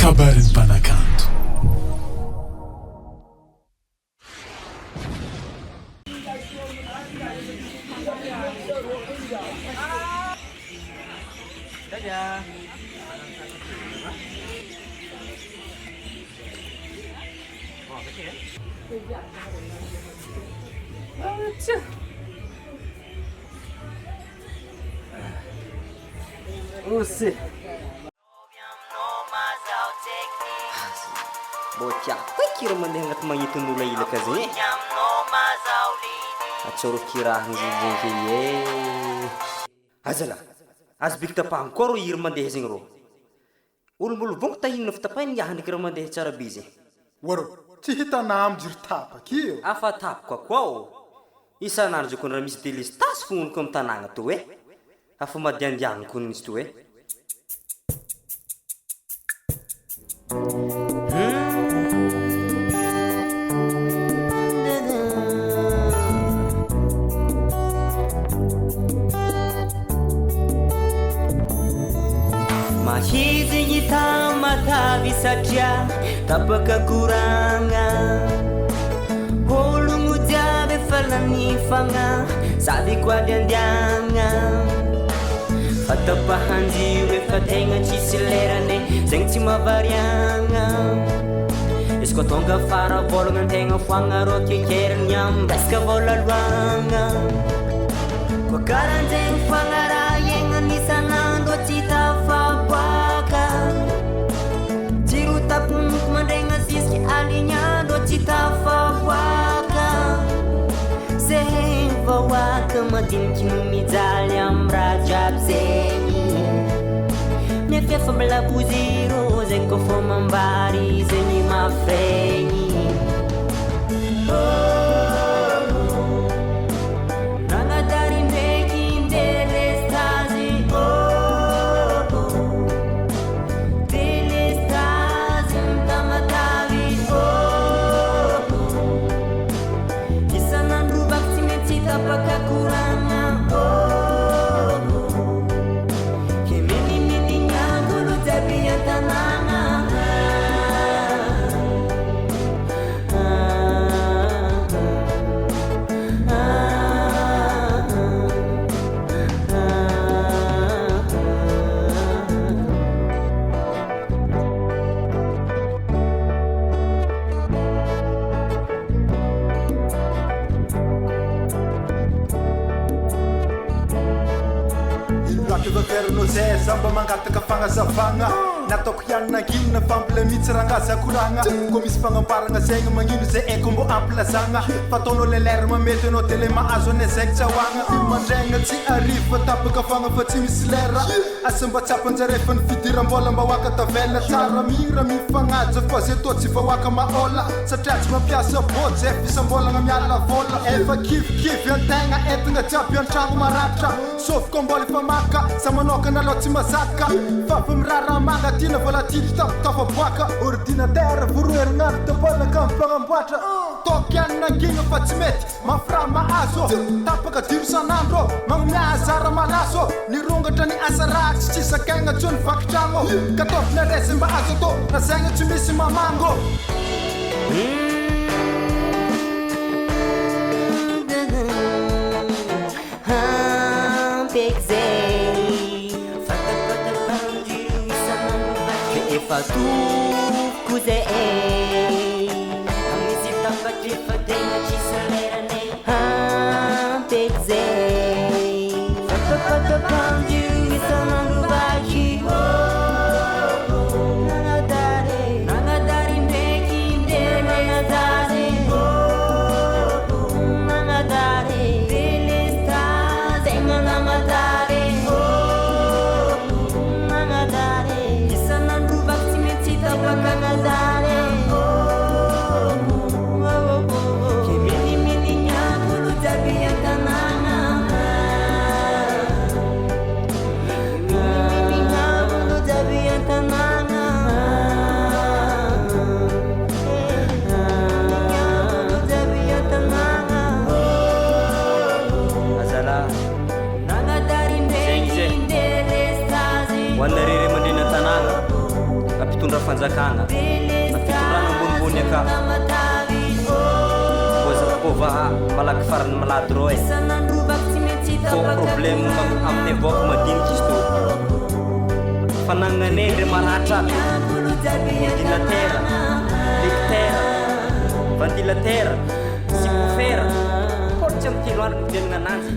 kabarin'ny mpanakanto. Você botia kira mandeha agnaty magniton'olo ilaka zay atsoro kirahagny zay azala azo biky tapahagny koa ro iry mandeha zegny ro olombolo vongo tahinana fitapahiny yahany kira mandeha tsara be zay waro tsy hitanao amijiro tapaky io afa tapoka koa o isanandro zay koa raha misy délestasy fononiko amin'ny tanàgna to afa madiandiagny koa nisy to mahizigny tamatavy satria tapaka koragna ologno jiaby efa lanifagna sady koa diandiagna fatapahanjiro efa tegna tsisy lerane zegny tsy mahavariagna izy koa tonga fara volagna antegna foagna ro kekerigny amresaka volaloagna koa karanjegny foagna raha iaigna isanandro tsy tafaboaka jiro taponoko mandregna zisky alignandro tsy tafaboaka zay vahoaka madiniky no mijaly amin'ny raha jiaby zegny nefa milaboziro zay koa fô mambary zegny mafegny nagnadary ndraiky delestazy delestazy mitamatavy isanandro vaky tsy maintsy tapaka koragna no zay zamba mangataka fagnazavagna nataoko hianinaginina fampila mitsy rangazakoragna koa misy fagnamparagna zegny magnino zay aiko mbo ampilazagna fataonao lelera mamety anao de le mahazo ane zegny tsahoagna mandregna tsy arivo fa tapaka fagna fa tsy misy lera asa mba tsapanjare fa ny fidiram-bola mba hoaka tavela tsara mira mifagnaja fa zay tô tsy vahoaka maôla satria tsy mampiasa bôjy fisam-bolagna miala vola efa kivikivy antegna entigna jiaby an-tragno maratra sofoko mbola efa maka sa manokana aloha tsy mazaka fafa mirara manga tina vola tidy tafaboaka ordinatera voroherinandro tabolaka mimpagnamboatra tokianangigna fa tsy mety mafra mahazo tapaka diro sanandro magnomiazara malaso nirongatra ny asa ratsy tsy sakagna tsony vakitragno katovina resy mba azo tô na zegny tsy misy mamango Fatuko zay amisy tapatry fa tegna tsisy lerane hampety zay fatapatapanjiro isanandro vaky nagnadary ndraiky ndere nagnadary nagnadary delesta zegna nagnadary nagnadary isanandro Canadare che mini nyangulu jabi antanana fanjakana fitondrana ambonimbony aka voazakova malaky farany malady ro fô problème amin'ny avoaka madiniky izy to fanagnanay ndre maratra ordinateur lecteur ventilateur subwoofer koa tsy amin'ny telo andro fidianana ananjy